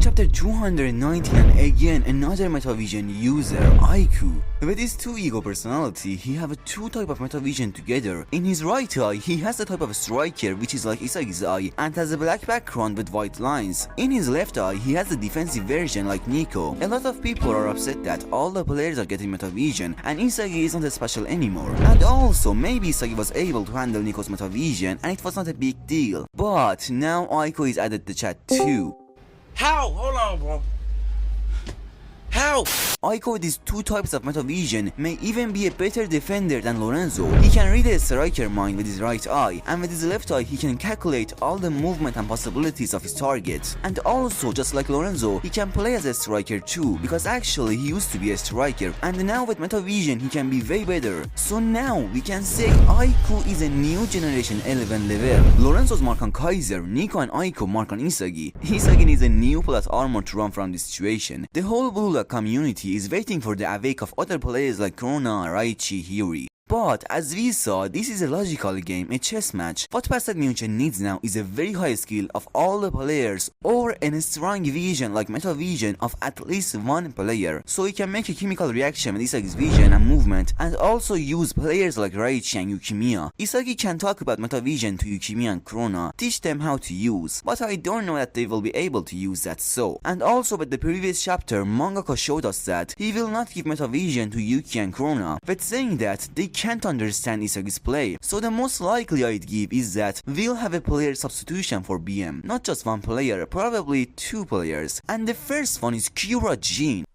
chapter 219, and again another metavision user, Aiku. With his two ego personality, he have two type of metavision together. In his right eye, he has the type of striker which is like Isagi's eye and has a black background with white lines. In his left eye, he has the defensive version like Nico. A lot of people are upset that all the players are getting metavision and Isagi isn't as special anymore. And also, maybe Isagi was able to handle Nico's metavision and it was not a big deal. But now Aiku is added to the chat too. How? Hold on, bro. How? Aiku with these two types of metavision may even be a better defender than Loernzo. He can read a striker mind with his right eye, and with his left eye he can calculate all the movement and possibilities of his target. And also, just like Loernzo, he can play as a striker too, because actually he used to be a striker, and now with metavision he can be way better. So now we can say Aiku is a new generation 11 level. Lorenzo's mark on Kaiser, Nico and Aiku mark on Isagi. Isagi needs a new plot armor to run from this situation. The whole Blue Lock community is waiting for the awake of other players like Krona, Raichi, Hiyori. But as we saw, this is a logical game, a chess match. What Passat München needs now is a very high skill of all the players, or a strong vision like metavision of at least one player, so he can make a chemical reaction with Isagi's vision and movement, and also use players like Raichi and Yukimiya. Isagi can talk about metavision to Yukimiya and Krona, teach them how to use, but I don't know that they will be able to use that so. And also with the previous chapter, mangaka showed us that he will not give metavision to Yuki and Krona, but saying that they can't understand Isagi's play. So the most likely I'd give is that we'll have a player substitution for BM. Not just one player, probably two players. And the first one is Jin.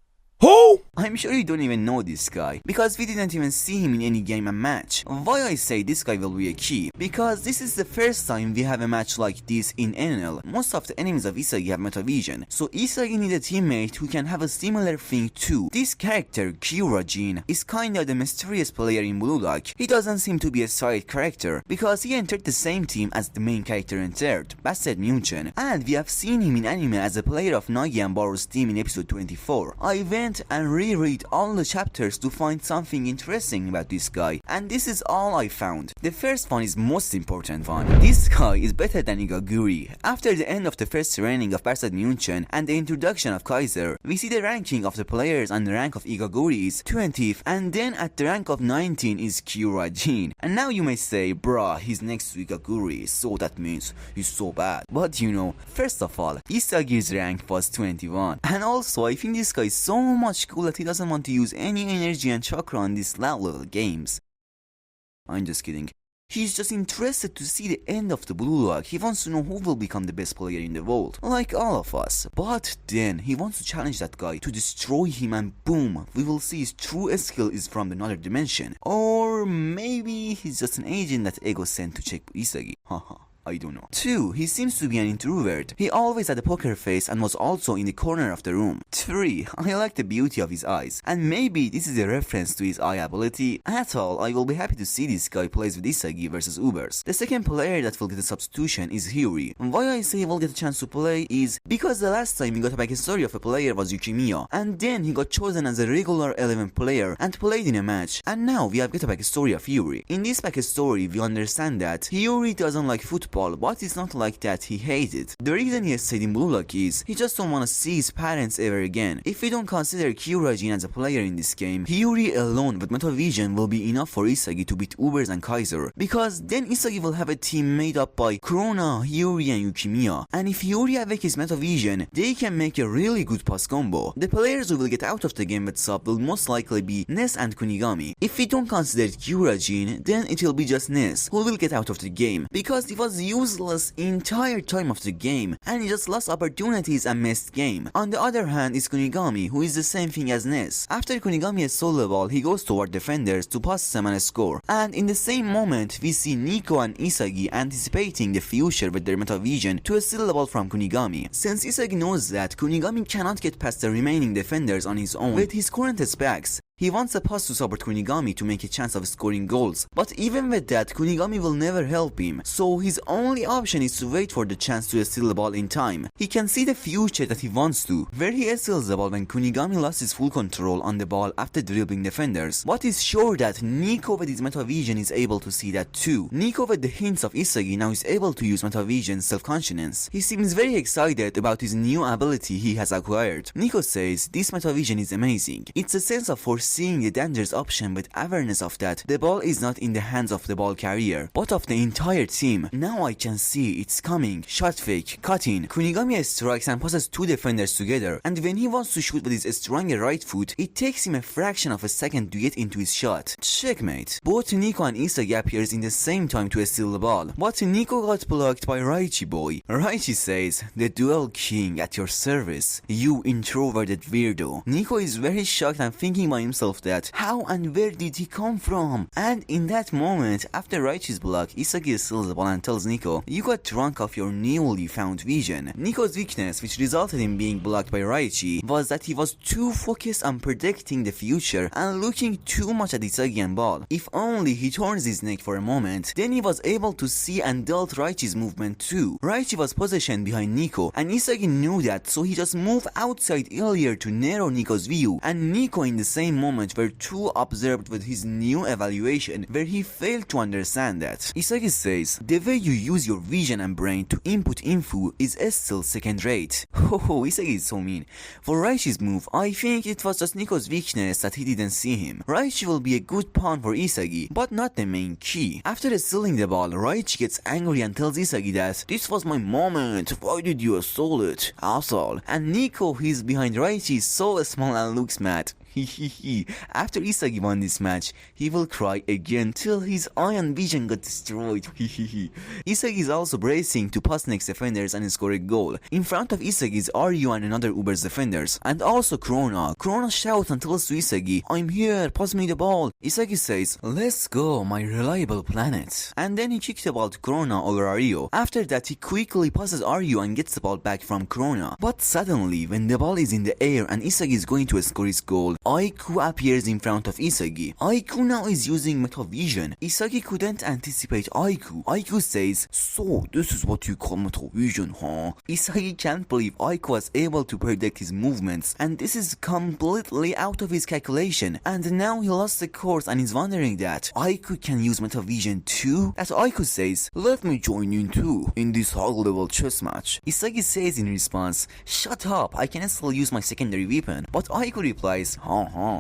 Who? I'm sure you don't even know this guy, because we didn't even see him in any game and match. Why I say this guy will be a key? Because this is the first time we have a match like this in NL. Most of the enemies of Isagi have metavision, so Isagi needs a teammate who can have a similar thing too. This character, Jin, is kinda the mysterious player in Blue Lock. He doesn't seem to be a side character, because he entered the same team as the main character entered, Passat München, and we have seen him in anime as a player of Nagi and Baru's team in episode 24. I went and reread all the chapters to find something interesting about this guy, and this is all I found. The first one is most important one. This guy is better than Igaguri. After the end of the first training of Passat München and the introduction of Kaiser, we see the ranking of the players, and the rank of Igaguri is 20th, and then at the rank of 19 is Jin. And now you may say, bruh, he's next to Igaguri, so that means he's so bad. But you know, first of all, Isagi's rank was 21, and also I think this guy is so much cool that he doesn't want to use any energy and chakra on these low level games. I'm just kidding. He's just interested to see the end of the Blue Lock. He wants to know who will become the best player in the world, like all of us. But then he wants to challenge that guy to destroy him, and boom, we will see his true skill is from another dimension. Or maybe he's just an agent that Ego sent to check Isagi. Haha. I don't know. 2. He seems to be an introvert. He always had a poker face and was also in the corner of the room. 3. I like the beauty of his eyes, and maybe this is a reference to his eye ability. At all, I will be happy to see this guy plays with Isagi versus Ubers. The second player that will get a substitution is Hiyori. Why I say he will get a chance to play is because the last time we got a backstory of a player was Yukimiya, and then he got chosen as a regular 11 player and played in a match, and now we have got a backstory of Hiyori. In this backstory, we understand that Hiyori doesn't like football, but it's not like that he hates it. The reason he has stayed in Blue Lock is he just don't want to see his parents ever again. If we don't consider Jin as a player in this game, Hiyori alone with metavision will be enough for Isagi to beat Ubers and Kaiser, because then Isagi will have a team made up by Krona, Hiyori and Yukimiya, and if Hiyori awake his metavision, they can make a really good pass combo. The players who will get out of the game with sub will most likely be Ness and Kunigami. If we don't consider Jin, then it will be just Ness who will get out of the game, because he was useless entire time of the game and he just lost opportunities and missed game. On the other hand is Kunigami, who is the same thing as Ness. After Kunigami is solo ball, he goes toward defenders to pass them and score, and in the same moment we see Nico and Isagi anticipating the future with their metavision to steal the ball from Kunigami. Since Isagi knows that Kunigami cannot get past the remaining defenders on his own with his current specs, He wants a pass to support Kunigami to make a chance of scoring goals, but even with that, Kunigami will never help him, so his only option is to wait for the chance to steal the ball in time. He can see the future that he wants to, where he steals the ball when Kunigami lost his full control on the ball after dribbling defenders, but is sure that Nico with his metavision is able to see that too. Nico with the hints of Isagi now is able to use metavision's self-consciousness. He seems very excited about his new ability he has acquired. Nico says this metavision is amazing. It's a sense of foreseeing the dangerous option with awareness of that the ball is not in the hands of the ball carrier, but of the entire team. Now I can see it's coming. Shot fake, cut in. Kunigami strikes and passes two defenders together, and when he wants to shoot with his stronger right foot, it takes him a fraction of a second to get into his shot. Checkmate. Both Nico and Isagi appears in the same time to steal the ball, but Nico got blocked by Raichi boy. Raichi says, "The duel king at your service, you introverted weirdo." Nico is very shocked and thinking by himself that how and where did he come from? And in that moment, after Raichi's block, Isagi steals the ball and tells Nico, "You got drunk off your newly found vision." Nico's weakness, which resulted in being blocked by Raichi, was that he was too focused on predicting the future and looking too much at Isagi and ball. If only he turns his neck for a moment, then he was able to see and dealt Raichi's movement too. Raichi was positioned behind Nico, and Isagi knew that, so he just moved outside earlier to narrow Nico's view, and Nico in the same moment were too observed with his new evaluation, where he failed to understand that. Isagi says, "The way you use your vision and brain to input info is still second rate." Oh, Isagi is so mean. For Raichi's move, I think it was just Nico's weakness that he didn't see him. Raichi will be a good pawn for Isagi, but not the main key. After stealing the ball, Raichi gets angry and tells Isagi that, "This was my moment, why did you steal it, asshole?" And Nico, who is behind Raichi, is so small and looks mad. After Isagi won this match, he will cry again till his iron vision got destroyed. Isagi is also bracing to pass next defenders and score a goal. In front of Isagi is Ryu and another Uber's defenders, and also Krona. Krona shouts and tells to Isagi, "I'm here, pass me the ball." Isagi says, "Let's go, my reliable planet." And then he kicks the ball to Krona over Ryu. After that, he quickly passes Ryu and gets the ball back from Krona. But suddenly, when the ball is in the air and Isagi is going to score his goal, Aiku appears in front of Isagi. Aiku now is using metavision. Isagi couldn't anticipate Aiku. Aiku says, "So this is what you call metavision, huh?" Isagi can't believe Aiku was able to predict his movements, and this is completely out of his calculation. And now he lost the course and is wondering that Aiku can use metavision too? As Aiku says, "Let me join in too, in this high-level chess match." Isagi says in response, "Shut up, I can still use my secondary weapon." But Aiku replies,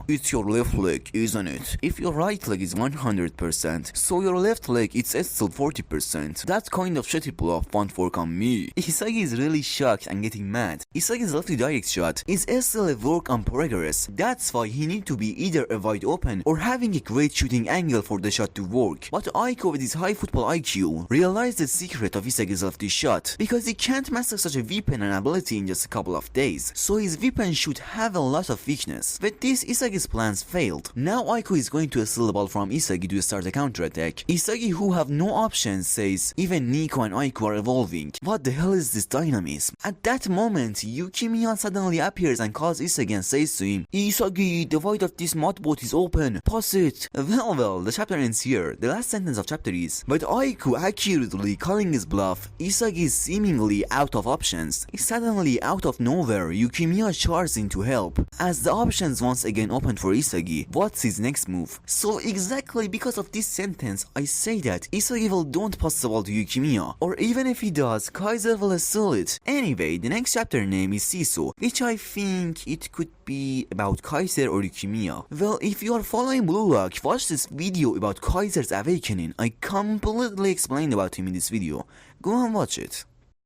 "It's your left leg, isn't it? If your right leg is 100%, so your left leg it's still 40%. That kind of shitty bluff won't work on me." Isagi is really shocked and getting mad. Isagi's lefty direct shot is still a work in progress. That's why he need to be either a wide open or having a great shooting angle for the shot to work. But Aiku with his high football IQ realized the secret of Isagi's lefty shot, because he can't master such a weapon and ability in just a couple of days, so his weapon should have a lot of weakness. With this, Isagi's plans failed. Now Aiku is going to steal the ball from Isagi to start a counterattack. Isagi, who have no options, says, "Even Nico and Aiku are evolving. What the hell is this dynamism?" At that moment, Yukimiya suddenly appears and calls Isagi and says to him, "Isagi, the void of this mud boat is open. Pass it." Well, the chapter ends here. The last sentence of chapter is, "But Aiku accurately calling his bluff, Isagi is seemingly out of options. Suddenly, out of nowhere, Yukimiya charges in to help. As the options once again open for Isagi, what's his next move?" So exactly because of this sentence, I say that Isagi will don't pass the ball to Yukimiya, or even if he does, Kaiser will steal it. Anyway, the next chapter name is Siso, which I think it could be about Kaiser or Yukimiya. Well, if you are following Blue Lock, watch this video about Kaiser's awakening. I completely explained about him in this video. Go and watch it.